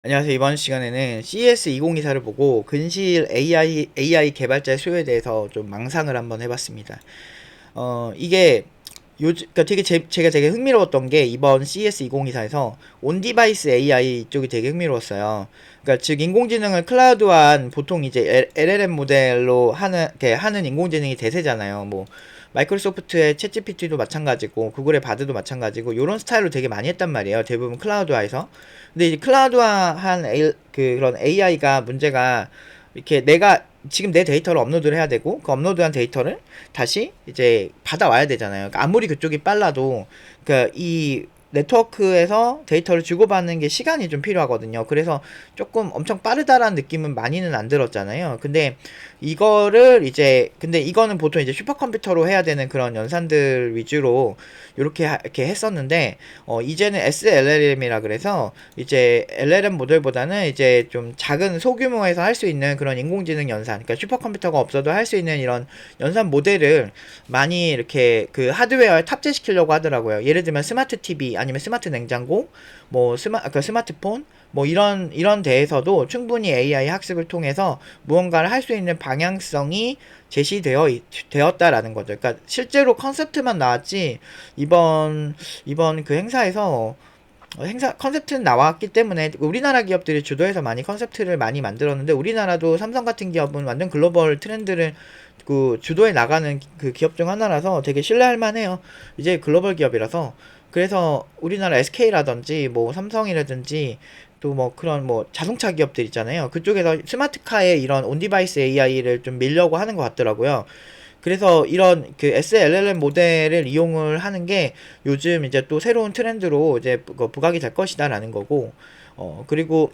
안녕하세요. 이번 시간에는 CES 2024를 보고 근시일 AI 개발자의 수요에 대해서 좀 망상을 한번 해봤습니다. 이게 그러니까 제가 되게 흥미로웠던 게 이번 CES 2024에서 온디바이스 AI 쪽이 되게 흥미로웠어요. 그러니까 즉 인공지능을 클라우드화한 보통 이제 LLM 모델로 하는 인공지능이 대세잖아요. 뭐 마이크로소프트의 챗GPT도 마찬가지고 구글의 바드도 마찬가지고 요런 스타일로 되게 많이 했단 말이에요. 대부분 클라우드화해서. 근데 이제 클라우드화한 그런 AI가 문제가 이렇게 내가 지금 내 데이터를 업로드를 해야 되고 그 업로드한 데이터를 다시 이제 받아와야 되잖아요. 그러니까 아무리 그쪽이 빨라도 그러니까 이 네트워크에서 데이터를 주고받는 게 시간이 좀 필요하거든요. 그래서 조금 엄청 빠르다라는 느낌은 많이는 안 들었잖아요. 근데 이거는 보통 이제 슈퍼컴퓨터로 해야 되는 그런 연산들 위주로 이렇게 했었는데, 이제는 SLLM이라 그래서 이제 LLM 모델보다는 이제 좀 작은 소규모에서 할 수 있는 그런 인공지능 연산, 그러니까 슈퍼컴퓨터가 없어도 할 수 있는 이런 연산 모델을 많이 이렇게 그 하드웨어에 탑재시키려고 하더라고요. 예를 들면 스마트 TV 아니면 스마트 냉장고, 뭐 그러니까 스마트폰, 뭐 이런 데에서도 충분히 AI 학습을 통해서 무언가를 할 수 있는 방향성이 되었다라는 거죠. 그러니까 실제로 컨셉트만 나왔지 이번 그 행사에서 행사 컨셉트는 나왔기 때문에 우리나라 기업들이 주도해서 많이 컨셉트를 많이 만들었는데, 우리나라도 삼성 같은 기업은 완전 글로벌 트렌드를 그 주도해 나가는 그 기업 중 하나라서 되게 신뢰할 만해요. 이제 글로벌 기업이라서. 그래서 우리나라 SK라든지 뭐 삼성이라든지 또 뭐 그런 뭐 자동차 기업들 있잖아요. 그쪽에서 스마트카에 이런 온디바이스 AI를 좀 밀려고 하는 것 같더라고요. 그래서 이런 그 SLLM 모델을 이용을 하는 게 요즘 이제 또 새로운 트렌드로 이제 부각이 될 것이다라는 거고, 그리고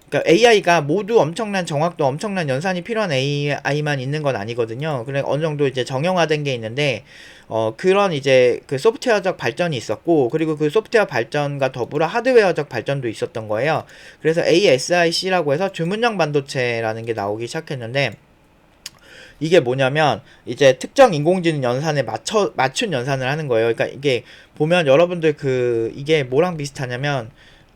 그러니까 AI가 모두 엄청난 정확도, 엄청난 연산이 필요한 AI만 있는 건 아니거든요. 그래 어느 정도 이제 정형화된 게 있는데, 그런 이제 그 소프트웨어적 발전이 있었고, 그리고 그 소프트웨어 발전과 더불어 하드웨어적 발전도 있었던 거예요. 그래서 ASIC라고 해서 주문형 반도체라는 게 나오기 시작했는데, 이게 뭐냐면 이제 특정 인공지능 연산에 맞춘 연산을 하는 거예요. 그러니까 이게 보면 여러분들 이게 뭐랑 비슷하냐면,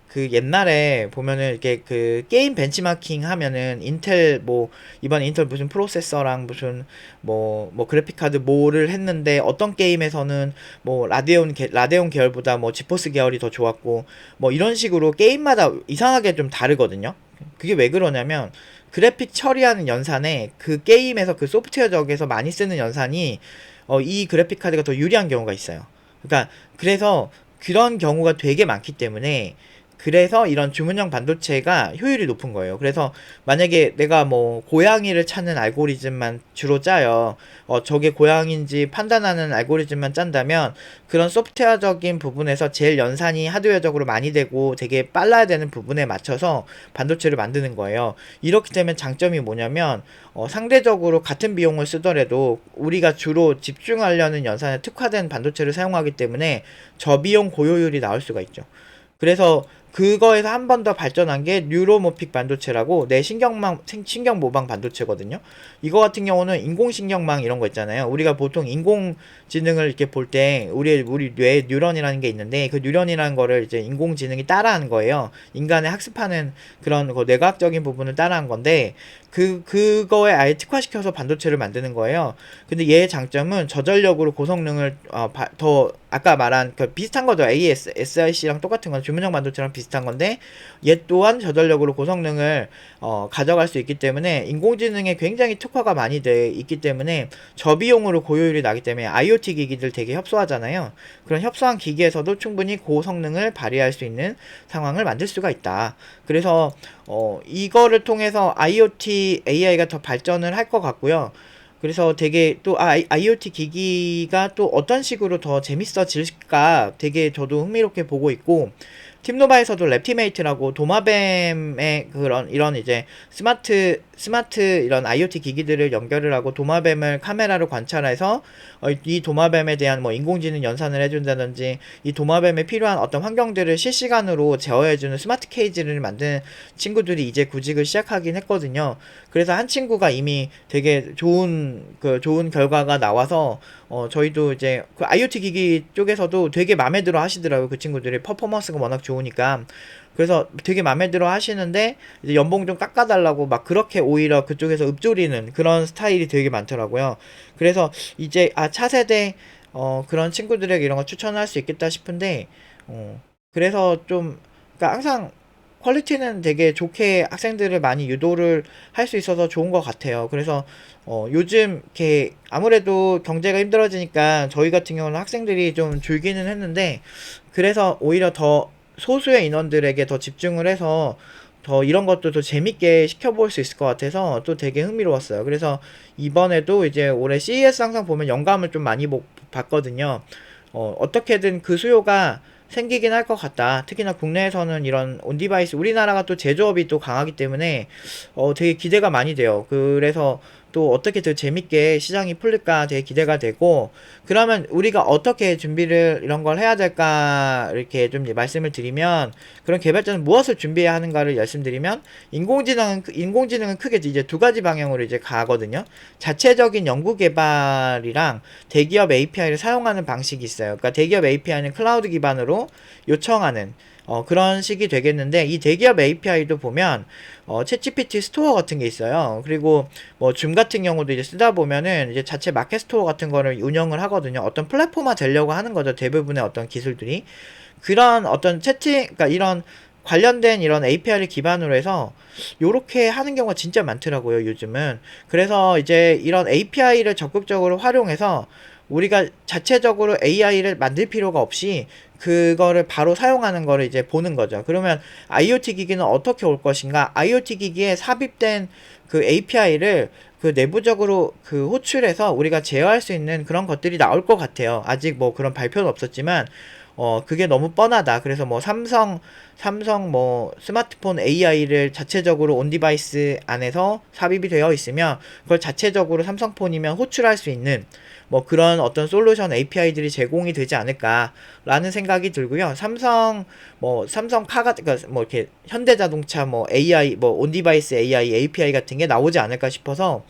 그 옛날에 보면은 이렇게 그 게임 벤치마킹 하면은 이번 인텔 무슨 프로세서랑 무슨 뭐 그래픽 카드 뭐를 했는데 어떤 게임에서는 뭐 라데온 계열보다 뭐 지포스 계열이 더 좋았고, 뭐 이런 식으로 게임마다 이상하게 좀 다르거든요. 그게 왜 그러냐면, 그래픽 처리하는 연산에 그 게임에서 그 소프트웨어적에서 많이 쓰는 연산이 이 그래픽 카드가 더 유리한 경우가 있어요. 그러니까 그래서 그런 경우가 되게 많기 때문에, 그래서 이런 주문형 반도체가 효율이 높은 거예요. 그래서 만약에 내가 뭐 고양이를 찾는 알고리즘만 주로 짜요. 저게 고양인지 판단하는 알고리즘만 짠다면, 그런 소프트웨어적인 부분에서 제일 연산이 하드웨어적으로 많이 되고 되게 빨라야 되는 부분에 맞춰서 반도체를 만드는 거예요. 이렇기 때문에 장점이 뭐냐면, 상대적으로 같은 비용을 쓰더라도 우리가 주로 집중하려는 연산에 특화된 반도체를 사용하기 때문에 저비용 고효율이 나올 수가 있죠. 그래서 그거에서 한 번 더 발전한 게 뉴로모픽 반도체라고, 내 신경 모방 반도체거든요. 이거 같은 경우는 인공신경망 이런 거 있잖아요. 우리가 보통 인공지능을 이렇게 볼 때 우리 뇌에 뉴런이라는 게 있는데, 그 뉴런이라는 거를 이제 인공지능이 따라하는 거예요. 인간의 학습하는 그런 뇌과학적인 부분을 따라한 건데, 그거에 아예 특화시켜서 반도체를 만드는 거예요. 근데 얘의 장점은 저전력으로 고성능을 더 아까 말한 그 비슷한 거죠. ASIC랑 똑같은 건 주문형 반도체랑 비슷한 건데, 얘 또한 저전력으로 고성능을 가져갈 수 있기 때문에 인공지능에 굉장히 특화가 많이 돼 있기 때문에 저비용으로 고효율이 나기 때문에 IoT 기기들 되게 협소하잖아요. 그런 협소한 기기에서도 충분히 고성능을 발휘할 수 있는 상황을 만들 수가 있다. 그래서 이거를 통해서 IoT AI가 더 발전을 할 것 같고요. 그래서 되게 또 IoT 기기가 또 어떤 식으로 더 재밌어질까 되게 저도 흥미롭게 보고 있고, 팀노바에서도 랩티메이트라고 도마뱀의 그런 이런 이제 스마트 이런 IoT 기기들을 연결을 하고 도마뱀을 카메라로 관찰해서 이 도마뱀에 대한 뭐 인공지능 연산을 해준다든지, 이 도마뱀에 필요한 어떤 환경들을 실시간으로 제어해주는 스마트 케이지를 만든 친구들이 이제 구직을 시작하긴 했거든요. 그래서 한 친구가 이미 되게 좋은 결과가 나와서 저희도 이제 그 IoT 기기 쪽에서도 되게 마음에 들어 하시더라고요. 그 친구들이 퍼포먼스가 워낙 좋은 좋으니까. 그래서 되게 마음에 들어 하시는데 이제 연봉 좀 깎아달라고 막 그렇게 오히려 그쪽에서 읊조리는 그런 스타일이 되게 많더라고요. 그래서 이제 차세대 그런 친구들에게 이런 거 추천할 수 있겠다 싶은데 그래서 좀 그러니까 항상 퀄리티는 되게 좋게 학생들을 많이 유도를 할 수 있어서 좋은 것 같아요. 그래서 요즘 이렇게 아무래도 경제가 힘들어지니까 저희 같은 경우는 학생들이 좀 줄기는 했는데 그래서 오히려 더 소수의 인원들에게 더 집중을 해서 더 이런 것도 더 재밌게 시켜볼 수 있을 것 같아서 또 되게 흥미로웠어요. 그래서 이번에도 이제 올해 CES 항상 보면 영감을 좀 많이 봤거든요. 어떻게든 그 수요가 생기긴 할 것 같다. 특히나 국내에서는 이런 온디바이스, 우리나라가 또 제조업이 또 강하기 때문에 되게 기대가 많이 돼요. 그래서 또 어떻게 더 재밌게 시장이 풀릴까 되게 기대가 되고, 그러면 우리가 어떻게 준비를 이런 걸 해야 될까 이렇게 좀 말씀을 드리면, 그런 개발자는 무엇을 준비해야 하는가를 말씀드리면, 인공지능은 크게 이제 두 가지 방향으로 이제 가거든요. 자체적인 연구 개발이랑 대기업 API를 사용하는 방식이 있어요. 그러니까 대기업 API는 클라우드 기반으로 요청하는 그런 식이 되겠는데, 이 대기업 API도 보면 챗GPT 스토어 같은 게 있어요. 그리고 뭐 줌 같은 경우도 이제 쓰다 보면은 이제 자체 마켓 스토어 같은 거를 운영을 하거든요. 어떤 플랫폼화 되려고 하는 거죠. 대부분의 어떤 기술들이. 그런 어떤 그러니까 이런 관련된 이런 API를 기반으로 해서 요렇게 하는 경우가 진짜 많더라고요, 요즘은. 그래서 이제 이런 API를 적극적으로 활용해서 우리가 자체적으로 AI를 만들 필요가 없이 그거를 바로 사용하는 거를 이제 보는 거죠. 그러면 IoT 기기는 어떻게 올 것인가? IoT 기기에 삽입된 그 API를 그 내부적으로 그 호출해서 우리가 제어할 수 있는 그런 것들이 나올 것 같아요. 아직 뭐 그런 발표는 없었지만 그게 너무 뻔하다. 그래서 뭐 삼성 뭐 스마트폰 AI를 자체적으로 온 디바이스 안에서 삽입이 되어 있으면 그걸 자체적으로 삼성폰이면 호출할 수 있는 뭐 그런 어떤 솔루션 API들이 제공이 되지 않을까라는 생각이 들고요. 삼성카가 그러니까 뭐 이렇게 현대자동차 뭐 AI 뭐 온 디바이스 AI API 같은 게 나오지 않을까 싶어서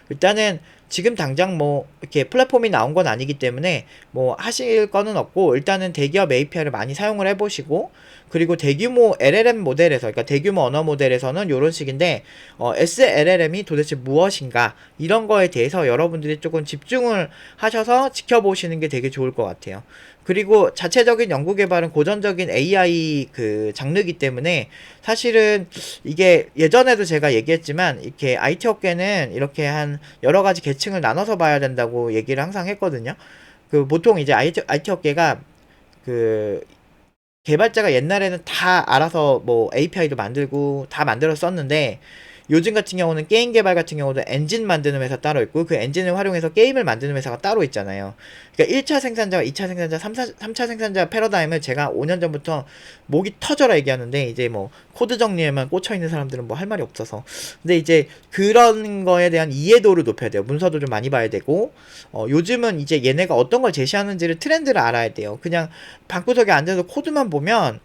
일단은 지금 당장 뭐 이렇게 플랫폼이 나온 건 아니기 때문에 뭐 하실 거는 없고 일단은 대기업 API를 많이 사용을 해보시고, 그리고 대규모 LLM 모델에서 그러니까 대규모 언어 모델에서는 요런 식인데 SLLM이 도대체 무엇인가 이런 거에 대해서 여러분들이 조금 집중을 하셔서 지켜보시는 게 되게 좋을 것 같아요. 그리고 자체적인 연구 개발은 고전적인 AI 그 장르이기 때문에 사실은 이게 예전에도 제가 얘기했지만 이렇게 IT 업계는 이렇게 한 여러 가지 계층을 나눠서 봐야 된다고 얘기를 항상 했거든요. 그 보통 이제 IT 업계가 그 개발자가 옛날에는 다 알아서 뭐 API도 만들고 다 만들어 썼는데, 요즘 같은 경우는 게임 개발 같은 경우도 엔진 만드는 회사 따로 있고 그 엔진을 활용해서 게임을 만드는 회사가 따로 있잖아요. 그러니까 1차 생산자와 2차 생산자, 3차 생산자 패러다임을 제가 5년 전부터 목이 터져라 얘기하는데, 이제 뭐 코드 정리에만 꽂혀 있는 사람들은 뭐 할 말이 없어서. 근데 이제 그런 거에 대한 이해도를 높여야 돼요. 문서도 좀 많이 봐야 되고, 요즘은 이제 얘네가 어떤 걸 제시하는지를 트렌드를 알아야 돼요. 그냥 방구석에 앉아서 코드만 보면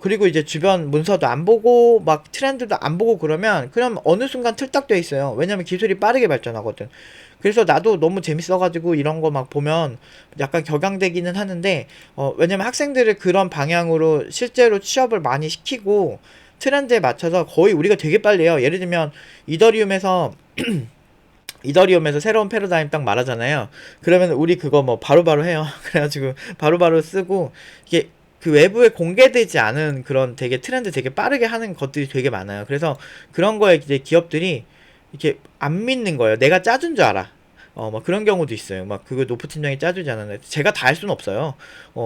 그리고 이제 주변 문서도 안 보고 막 트렌드도 안 보고 그러면 그냥 어느 순간 틀딱돼 있어요. 왜냐면 기술이 빠르게 발전하거든. 그래서 나도 너무 재밌어가지고 이런 거 막 보면 약간 격양되기는 하는데, 왜냐면 학생들을 그런 방향으로 실제로 취업을 많이 시키고 트렌드에 맞춰서 거의 우리가 되게 빨리 해요. 예를 들면 이더리움에서 새로운 패러다임 딱 말하잖아요. 그러면 우리 그거 뭐 바로바로 해요. 그래가지고 바로바로 쓰고, 이게 그 외부에 공개되지 않은 그런 되게 트렌드 되게 빠르게 하는 것들이 되게 많아요. 그래서 그런 거에 이제 기업들이 이렇게 안 믿는 거예요. 내가 짜준 줄 알아. 막 그런 경우도 있어요. 막 그거 노프 팀장이 짜주지 않았나요? 제가 다 할 수는 없어요.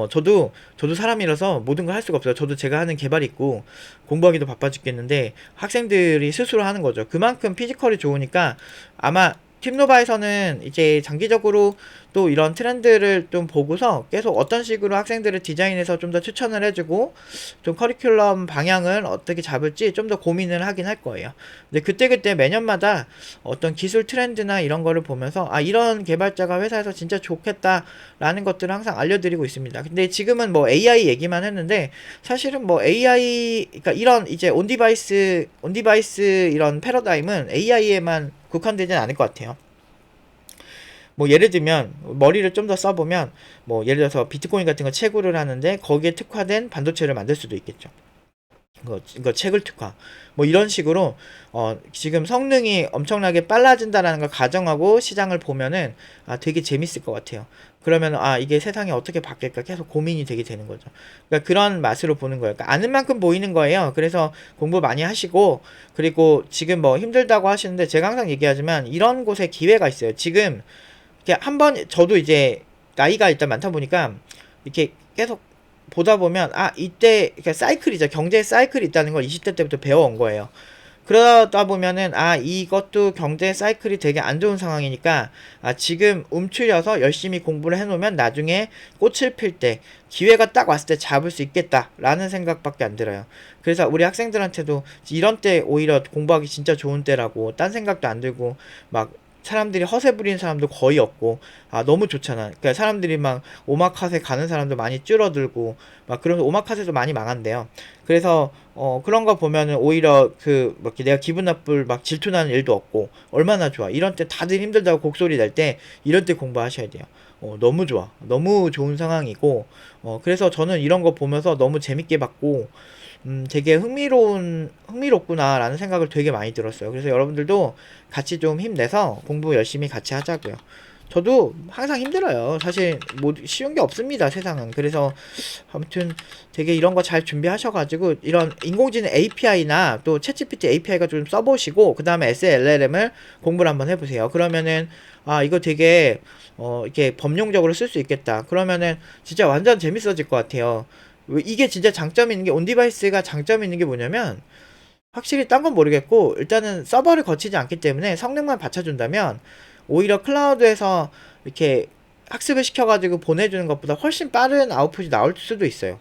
저도 사람이라서 모든 걸 할 수가 없어요. 저도 제가 하는 개발이 있고 공부하기도 바빠 죽겠는데 학생들이 스스로 하는 거죠. 그만큼 피지컬이 좋으니까 아마 팀노바에서는 이제 장기적으로 또 이런 트렌드를 좀 보고서 계속 어떤 식으로 학생들을 디자인해서 좀 더 추천을 해주고 좀 커리큘럼 방향을 어떻게 잡을지 좀 더 고민을 하긴 할 거예요. 근데 그때그때 매년마다 어떤 기술 트렌드나 이런 거를 보면서 이런 개발자가 회사에서 진짜 좋겠다라는 것들을 항상 알려드리고 있습니다. 근데 지금은 뭐 AI 얘기만 했는데 사실은 뭐 AI 그러니까 이런 이제 온디바이스 이런 패러다임은 AI에만 국한되진 않을 것 같아요. 뭐 예를 들면 머리를 좀 더 써보면 뭐 예를 들어서 비트코인 같은 거 채굴을 하는데 거기에 특화된 반도체를 만들 수도 있겠죠. 이거 채굴 특화 뭐 이런 식으로 지금 성능이 엄청나게 빨라진다라는 걸 가정하고 시장을 보면은 되게 재밌을 것 같아요. 그러면 이게 세상이 어떻게 바뀔까 계속 고민이 되게 되는 거죠. 그러니까 그런 맛으로 보는 거예요. 그러니까 아는 만큼 보이는 거예요. 그래서 공부 많이 하시고, 그리고 지금 뭐 힘들다고 하시는데 제가 항상 얘기하지만 이런 곳에 기회가 있어요. 지금 이렇게 한번 저도 이제 나이가 일단 많다 보니까 이렇게 계속 보다 보면 이때 그러니까 사이클이죠. 경제 사이클이 있다는 걸 20대 때부터 배워온 거예요. 그러다 보면은 이것도 경제 사이클이 되게 안 좋은 상황이니까 지금 움츠려서 열심히 공부를 해놓으면 나중에 꽃을 필 때 기회가 딱 왔을 때 잡을 수 있겠다라는 생각밖에 안 들어요. 그래서 우리 학생들한테도 이런 때 오히려 공부하기 진짜 좋은 때라고, 딴 생각도 안 들고 막 사람들이 허세 부리는 사람도 거의 없고 너무 좋잖아. 그러니까 사람들이 막 오마카세 가는 사람도 많이 줄어들고 막 그러면서 오마카세도 많이 망한대요. 그래서 그런 거 보면은 오히려 막 내가 기분 나쁠 막 질투나는 일도 없고 얼마나 좋아. 이런 때 다들 힘들다고 곡소리 낼 때 이런 때 공부하셔야 돼요. 너무 좋아. 너무 좋은 상황이고 그래서 저는 이런 거 보면서 너무 재밌게 봤고 되게 흥미롭구나라는 생각을 되게 많이 들었어요. 그래서 여러분들도 같이 좀 힘내서 공부 열심히 같이 하자고요. 저도 항상 힘들어요. 사실 뭐 쉬운 게 없습니다, 세상은. 그래서 아무튼 되게 이런 거 잘 준비하셔가지고 이런 인공지능 API나 또 챗GPT API가 좀 써보시고 그 다음에 SLLM을 공부를 한번 해보세요. 그러면은 이거 되게 이렇게 범용적으로 쓸 수 있겠다. 그러면은 진짜 완전 재밌어질 것 같아요. 이게 진짜 장점이 있는 게, 온디바이스가 장점이 있는 게 뭐냐면 확실히 딴 건 모르겠고 일단은 서버를 거치지 않기 때문에 성능만 받쳐준다면 오히려 클라우드에서 이렇게 학습을 시켜가지고 보내주는 것보다 훨씬 빠른 아웃풋이 나올 수도 있어요.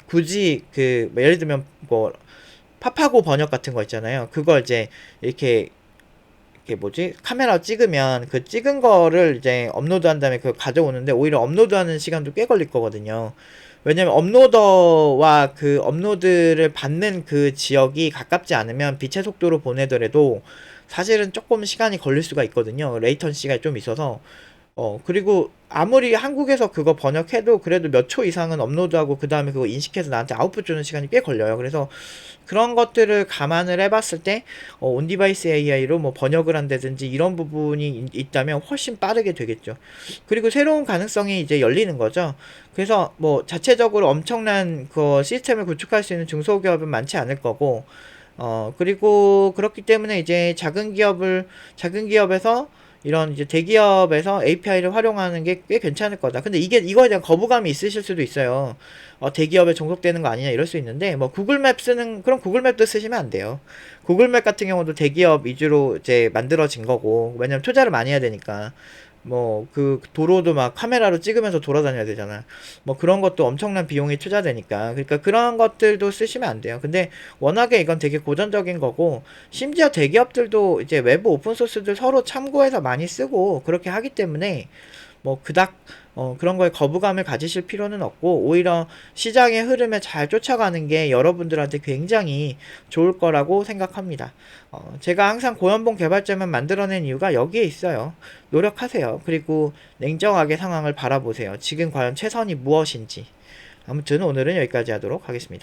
굳이 뭐 예를 들면 뭐 파파고 번역 같은 거 있잖아요. 그걸 이제 이렇게 뭐지 카메라 찍으면 그 찍은 거를 이제 업로드한 다음에 그걸 가져오는데 오히려 업로드하는 시간도 꽤 걸릴 거거든요. 왜냐면 업로더와 그 업로드를 받는 그 지역이 가깝지 않으면 빛의 속도로 보내더라도 사실은 조금 시간이 걸릴 수가 있거든요. 레이턴시가 좀 있어서. 그리고 아무리 한국에서 그거 번역해도 그래도 몇 초 이상은 업로드하고 그 다음에 그거 인식해서 나한테 아웃풋 주는 시간이 꽤 걸려요. 그래서 그런 것들을 감안을 해봤을 때 온디바이스 AI로 뭐 번역을 한다든지 이런 부분이 있다면 훨씬 빠르게 되겠죠. 그리고 새로운 가능성이 이제 열리는 거죠. 그래서 뭐 자체적으로 엄청난 그 시스템을 구축할 수 있는 중소기업은 많지 않을 거고, 그리고 그렇기 때문에 이제 작은 기업에서 이런 이제 대기업에서 API를 활용하는 게 꽤 괜찮을 거다. 근데 이거에 대한 거부감이 있으실 수도 있어요. 대기업에 종속되는 거 아니냐 이럴 수 있는데, 뭐 구글맵 그럼 구글맵도 쓰시면 안 돼요. 구글맵 같은 경우도 대기업 위주로 이제 만들어진 거고, 왜냐면 투자를 많이 해야 되니까. 뭐 그 도로도 막 카메라로 찍으면서 돌아다녀야 되잖아. 뭐 그런 것도 엄청난 비용이 투자되니까. 그러니까 그런 것들도 쓰시면 안 돼요. 근데 워낙에 이건 되게 고전적인 거고, 심지어 대기업들도 이제 외부 오픈소스들 서로 참고해서 많이 쓰고 그렇게 하기 때문에 뭐 그닥 그런 거에 거부감을 가지실 필요는 없고, 오히려 시장의 흐름에 잘 쫓아가는 게 여러분들한테 굉장히 좋을 거라고 생각합니다. 제가 항상 고연봉 개발자만 만들어낸 이유가 여기에 있어요. 노력하세요. 그리고 냉정하게 상황을 바라보세요. 지금 과연 최선이 무엇인지. 아무튼 오늘은 여기까지 하도록 하겠습니다.